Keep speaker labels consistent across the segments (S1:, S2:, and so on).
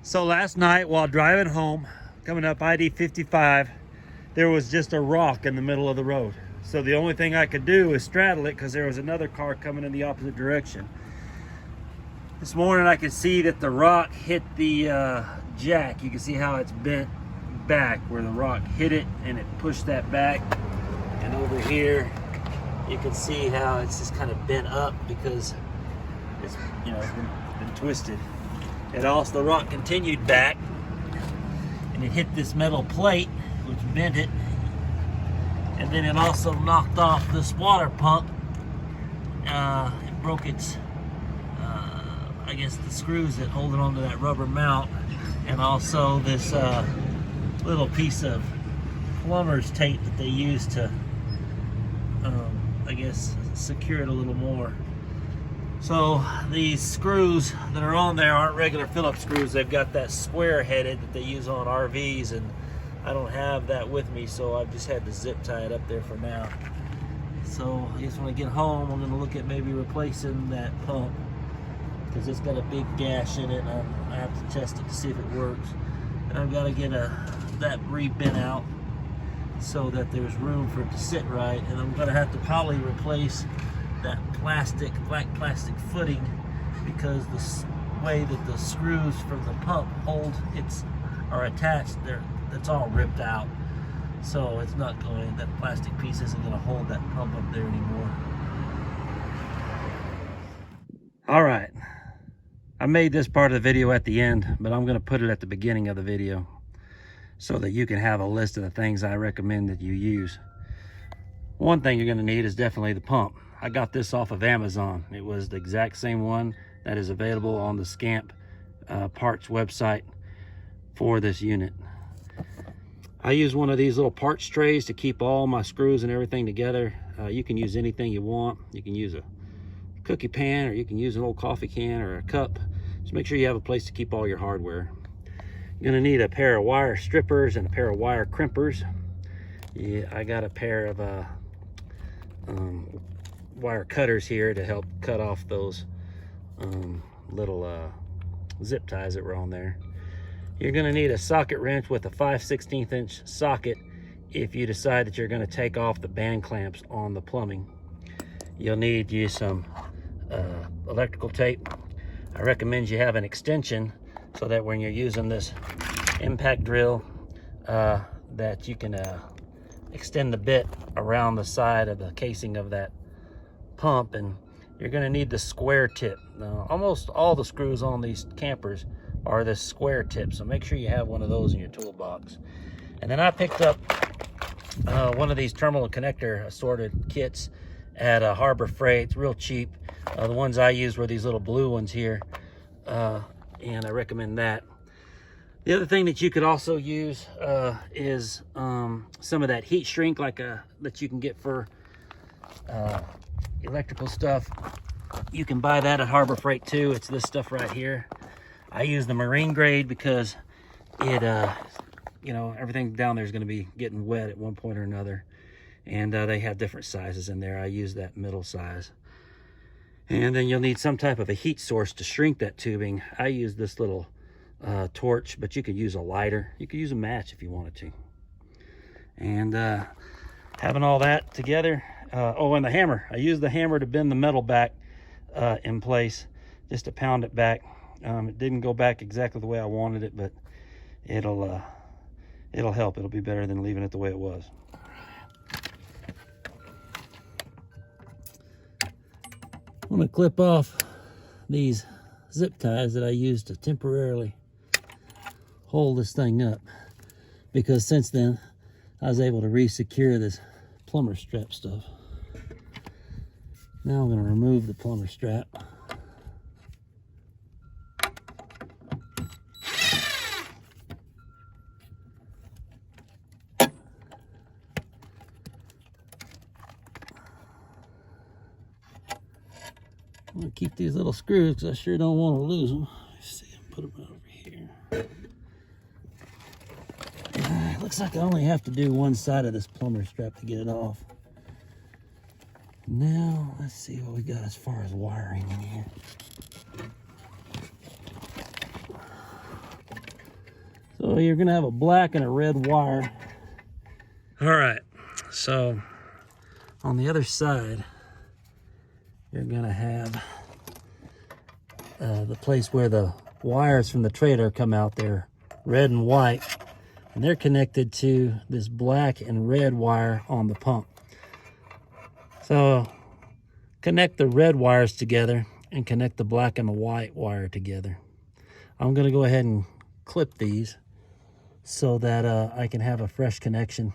S1: So last night while driving home, coming up ID 55, there was just a rock in the middle of the road. So the only thing I could do is straddle it because there was another car coming in the opposite direction. This morning I could see that the rock hit the jack. You can see how it's bent back where the rock hit it and it pushed that back. And over here, you can see how it's just kind of bent up because it's, it's been twisted. It also, the rock continued back and it hit this metal plate, which bent it. And then it also knocked off this water pump. It broke its, I guess, the screws that hold it onto that rubber mount. And also this little piece of plumber's tape that they use to, I guess, secure it a little more. So these screws that are on there aren't regular Phillips screws. They've got that square headed that they use on RVs, and I don't have that with me, so I've just had to zip tie it up there for now. So I guess when I get home, I'm gonna look at maybe replacing that pump because it's got a big gash in it. I have to test it to see if it works. And I've got to get that re-bent out so that there's room for it to sit right. And I'm gonna have to probably replace that black plastic footing because the way that the screws from the pump are attached, it's all ripped out. So it's not going, that plastic piece isn't gonna hold that pump up there anymore. All right, I made this part of the video at the end, but I'm gonna put it at the beginning of the video so that you can have a list of the things I recommend that you use. One thing you're gonna need is definitely the pump. I got this off of Amazon. It was the exact same one that is available on the Scamp parts website for this unit. I use one of these little parts trays to keep all my screws and everything together. You can use anything you want. You can use a cookie pan, or you can use an old coffee can or a cup. Just make sure you have a place to keep all your hardware. You're gonna need a pair of wire strippers and a pair of wire crimpers. Yeah, I got a pair of wire cutters here to help cut off those little zip ties that were on there. You're going to need a socket wrench with a 5/16 inch socket if you decide that you're going to take off the band clamps on the plumbing. You'll need to use some electrical tape. I recommend you have an extension so that when you're using this impact drill that you can extend the bit around the side of the casing of that pump. And you're going to need the square tip. Now, almost all the screws on these campers are this square tip, so make sure you have one of those in your toolbox. And then I picked up one of these terminal connector assorted kits at Harbor Freight. It's real cheap. The ones I used were these little blue ones here, and I recommend that. The other thing that you could also use is some of that heat shrink that you can get for electrical stuff. You can buy that at Harbor Freight too. It's this stuff right here. I use the marine grade because it, everything down there is going to be getting wet at one point or another. And they have different sizes in there. I use that middle size. And then you'll need some type of a heat source to shrink that tubing. I use this little torch, but you could use a lighter. You could use a match if you wanted to. And having all that together, and the hammer. I use the hammer to bend the metal back in place, just to pound it back. It didn't go back exactly the way I wanted it, but it'll help. It'll be better than leaving it the way it was. I'm gonna clip off these zip ties that I used to temporarily hold this thing up, because since then I was able to re-secure this plumber strap stuff. Now I'm going to remove the plumber strap. I'm going to keep these little screws because I sure don't want to lose them. Let's see, I'll put them over here. Looks like I only have to do one side of this plumber strap to get it off. Now, let's see what we got as far as wiring in here. So you're gonna have a black and a red wire. All right, so on the other side, you're gonna have the place where the wires from the trailer come out. They're red and white, and they're connected to this black and red wire on the pump. So connect the red wires together and connect the black and the white wire together. I'm gonna go ahead and clip these so that I can have a fresh connection.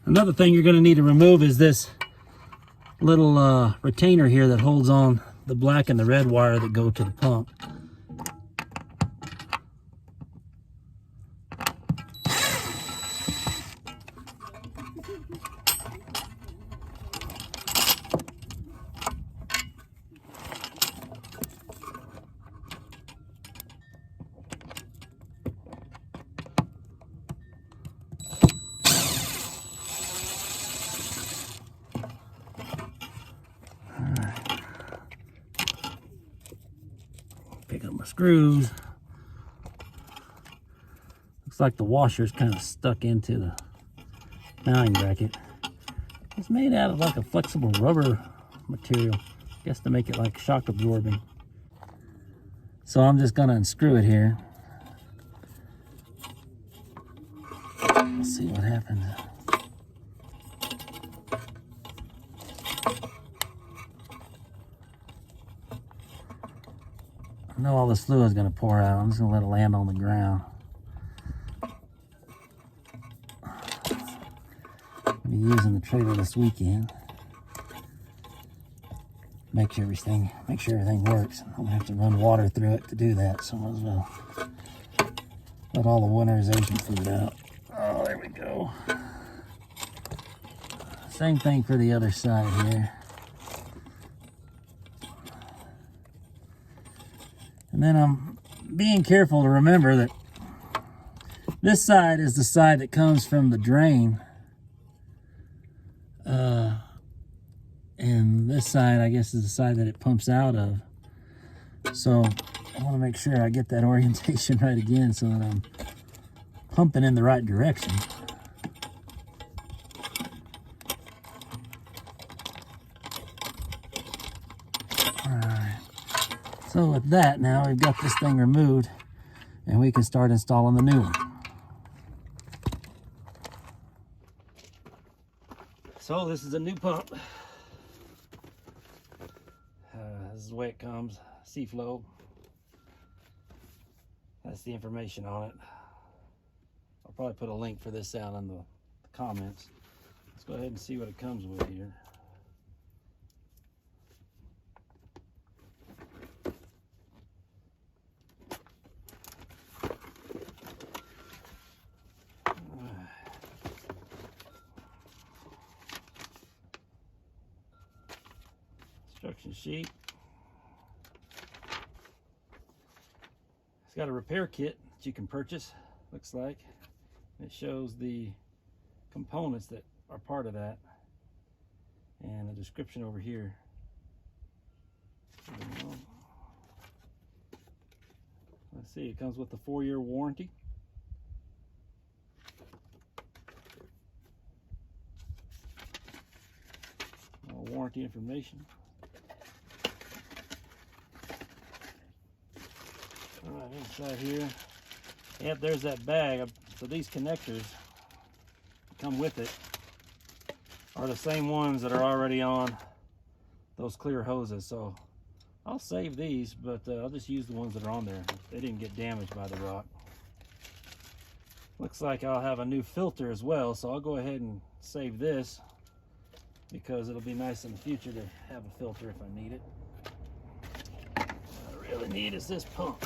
S1: Another thing you're gonna need to remove is this little retainer here that holds on the black and the red wire that go to the pump. Pick up my screws. Looks like the washer's kind of stuck into the mounting bracket. It's made out of like a flexible rubber material, I guess to make it like shock absorbing. So I'm just gonna unscrew it here. Let's see what happens. I know all this fluid is going to pour out. I'm just going to let it land on the ground. I'll be using the trailer this weekend. Make sure everything works. I'm going to have to run water through it to do that, so I might as well let all the winterization fluid out. Oh, there we go. Same thing for the other side here. And then I'm being careful to remember that this side is the side that comes from the drain. And this side, I guess, is the side that it pumps out of. So I want to make sure I get that orientation right again so that I'm pumping in the right direction. So with that, now we've got this thing removed and we can start installing the new one. So this is a new pump. This is the way it comes, C-flow. That's the information on it. I'll probably put a link for this out in the comments. Let's go ahead and see what it comes with here. Instruction sheet. It's got a repair kit that you can purchase, looks like. It shows the components that are part of that and a description over here. Let's see, it comes with a 4-year warranty. Warranty information. All right, inside here, yep, there's that bag. So these connectors come with it are the same ones that are already on those clear hoses. So I'll save these, but I'll just use the ones that are on there. They didn't get damaged by the rock. Looks like I'll have a new filter as well, so I'll go ahead and save this because it'll be nice in the future to have a filter if I need it. What I really need is this pump.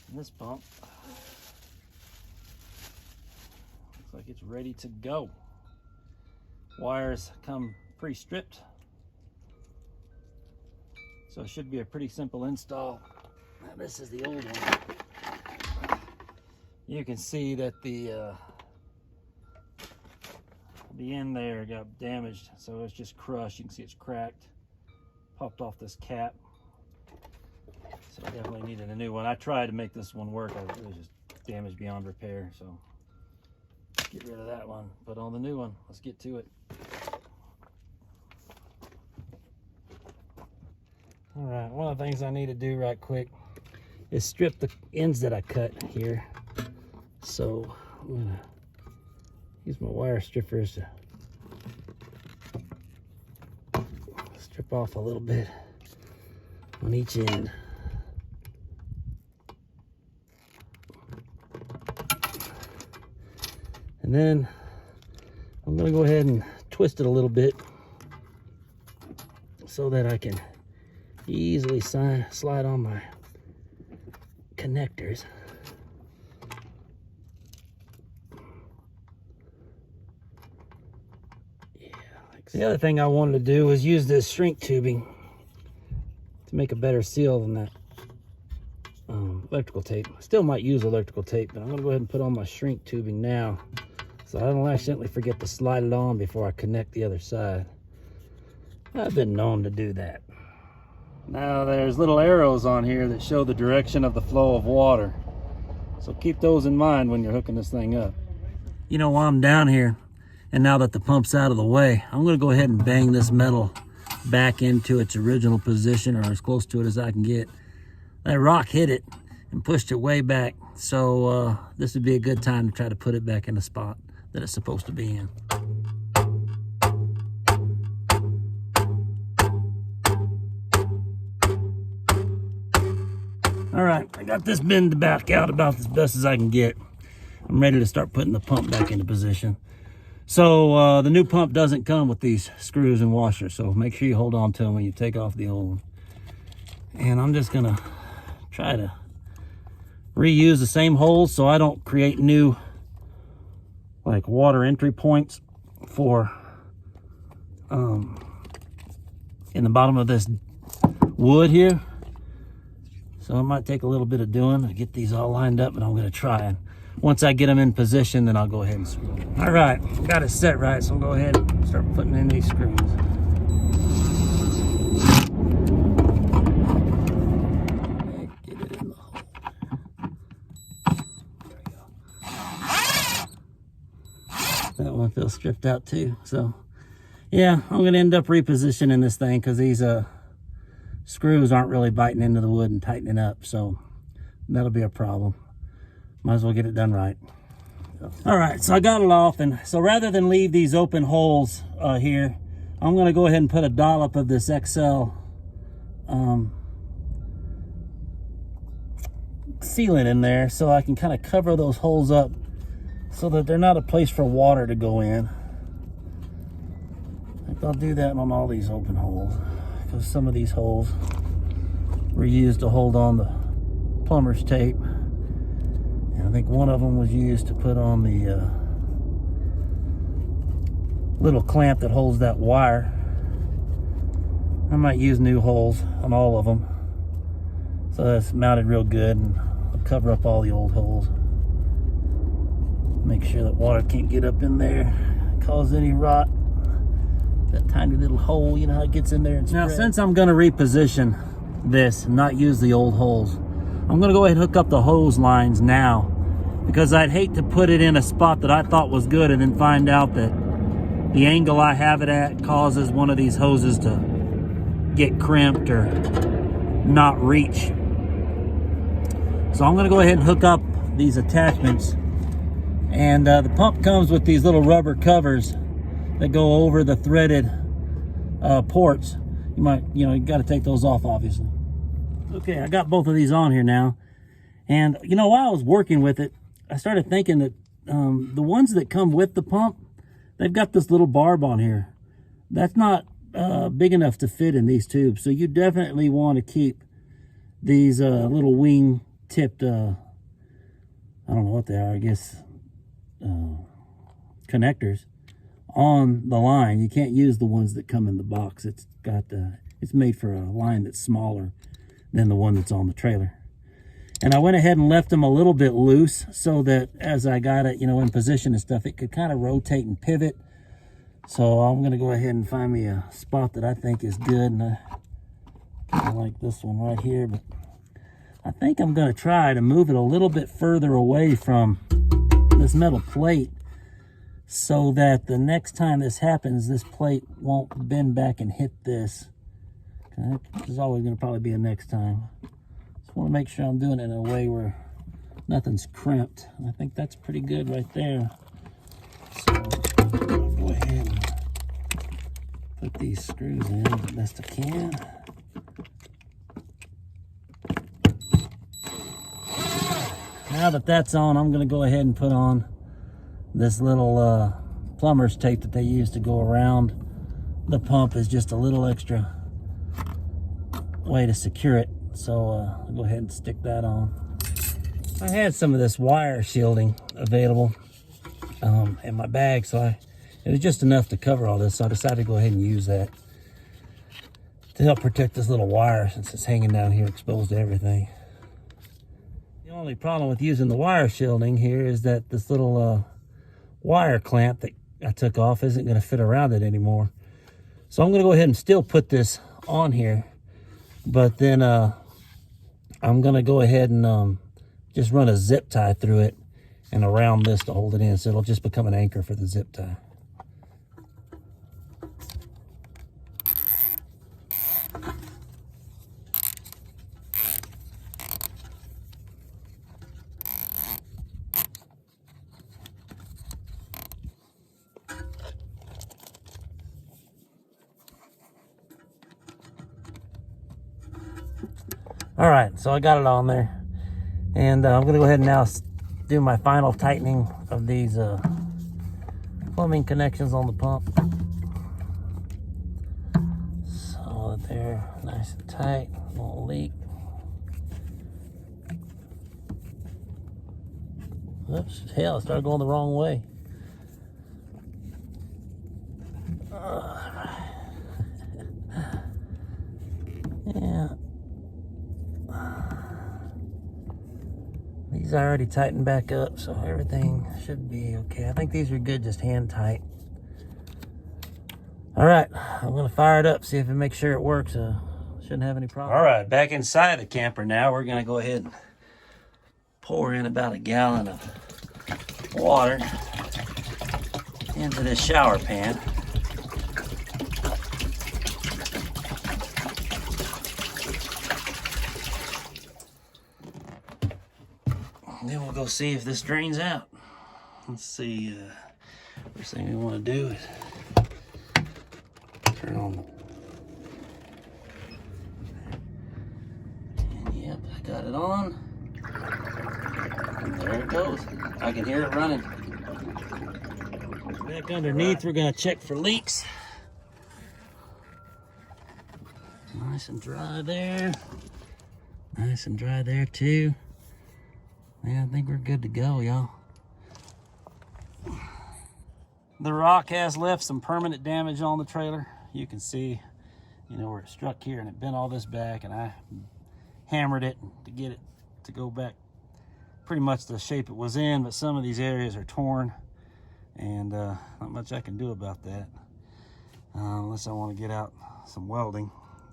S1: And this pump looks like it's ready to go. Wires come pre-stripped, so it should be a pretty simple install. Now, this is the old one. You can see that the end there got damaged, so it's just crushed. You can see it's cracked, popped off this cap. So I definitely needed a new one. I tried to make this one work. It was just damaged beyond repair. So get rid of that one. Put on the new one. Let's get to it. All right, one of the things I need to do right quick is strip the ends that I cut here. So I'm gonna use my wire strippers to strip off a little bit on each end. And then I'm gonna go ahead and twist it a little bit so that I can easily slide on my connectors. Yeah, like the other thing I wanted to do was use this shrink tubing to make a better seal than that electrical tape. I still might use electrical tape, but I'm gonna go ahead and put on my shrink tubing now so I don't accidentally forget to slide it on before I connect the other side. I've been known to do that. Now there's little arrows on here that show the direction of the flow of water. So keep those in mind when you're hooking this thing up. You know, while I'm down here, and now that the pump's out of the way, I'm gonna go ahead and bang this metal back into its original position, or as close to it as I can get. That rock hit it and pushed it way back. So this would be a good time to try to put it back in the spot that it's supposed to be in. All right, I got this bend back out about as best as I can get. I'm ready to start putting the pump back into position. So the new pump doesn't come with these screws and washers, so make sure you hold on to them when you take off the old one. And I'm just gonna try to reuse the same holes so I don't create new like water entry points for in the bottom of this wood here. So it might take a little bit of doing to get these all lined up, but I'm gonna try. And once I get them in position, then I'll go ahead and screw them. All right, got it set right, so I'll go ahead and start putting in these screws. Get it in the hole. There we go. That one feels stripped out too. So yeah, I'm gonna end up repositioning this thing because these screws aren't really biting into the wood and tightening up, so that'll be a problem. Might as well get it done right. All right, so I got it off, and so rather than leave these open holes here, I'm gonna go ahead and put a dollop of this XL sealant in there so I can kind of cover those holes up so that they're not a place for water to go in. I think I'll do that on all these open holes, because some of these holes were used to hold on the plumber's tape. And I think one of them was used to put on the little clamp that holds that wire. I might use new holes on all of them, so that's mounted real good, and I'll cover up all the old holes. Make sure that water can't get up in there, cause any rot. That tiny little hole, you know how it gets in there and spread. Now, since I'm gonna reposition this and not use the old holes, I'm gonna go ahead and hook up the hose lines now, because I'd hate to put it in a spot that I thought was good and then find out that the angle I have it at causes one of these hoses to get crimped or not reach. So I'm gonna go ahead and hook up these attachments, and the pump comes with these little rubber covers that go over the threaded ports. You got to take those off, obviously. Okay, I got both of these on here now, and while I was working with it, I started thinking that the ones that come with the pump, they've got this little barb on here. That's not big enough to fit in these tubes, so you definitely want to keep these little wing tipped, I don't know what they are, I guess connectors on the line. You can't use the ones that come in the box. It's made for a line that's smaller than the one that's on the trailer. And I went ahead and left them a little bit loose so that as I got it, in position and stuff, it could kind of rotate and pivot. So I'm gonna go ahead and find me a spot that I think is good, and I like this one right here, but I think I'm going to try to move it a little bit further away from this metal plate so that the next time this happens, this plate won't bend back and hit this. There's always going to probably be a next time. Just want to make sure I'm doing it in a way where nothing's crimped. And I think that's pretty good right there. So I'll go ahead and put these screws in the best I can. Now that that's on, I'm going to go ahead and put on this little plumber's tape that they use to go around the pump. Is just a little extra way to secure it. So I'll go ahead and stick that on. I had some of this wire shielding available in my bag, so it was just enough to cover all this, so I decided to go ahead and use that to help protect this little wire since it's hanging down here exposed to everything. The only problem with using the wire shielding here is that this little wire clamp that I took off isn't going to fit around it anymore. So I'm going to go ahead and still put this on here, but then I'm going to go ahead and just run a zip tie through it and around this to hold it in, so it'll just become an anchor for the zip tie. All right, so I got it on there, and I'm gonna go ahead and now do my final tightening of these plumbing connections on the pump, so that they're nice and tight, won't leak. Oops, hell, it started going the wrong way. Yeah. These are already tightened back up, so everything should be okay. I think these are good, just hand tight. All right, I'm gonna fire it up, see if it makes sure it works. Shouldn't have any problem. All right, back inside the camper now. We're gonna go ahead and pour in about a gallon of water into this shower pan. And then we'll go see if this drains out. Let's see, first thing we want to do is turn on. And yep, I got it on. And there it goes. I can hear it running. Back underneath, we're gonna check for leaks. Nice and dry there. Nice and dry there too. Yeah, I think we're good to go, y'all. The rock has left some permanent damage on the trailer. You can see, you know, where it struck here and it bent all this back, and I hammered it to get it to go back pretty much the shape it was in, but some of these areas are torn, and not much I can do about that unless I want to get out some welding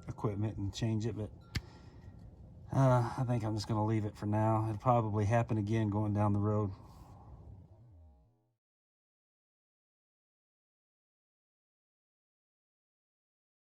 S1: equipment and change it, but I think I'm just going to leave it for now. It'll probably happen again going down the road.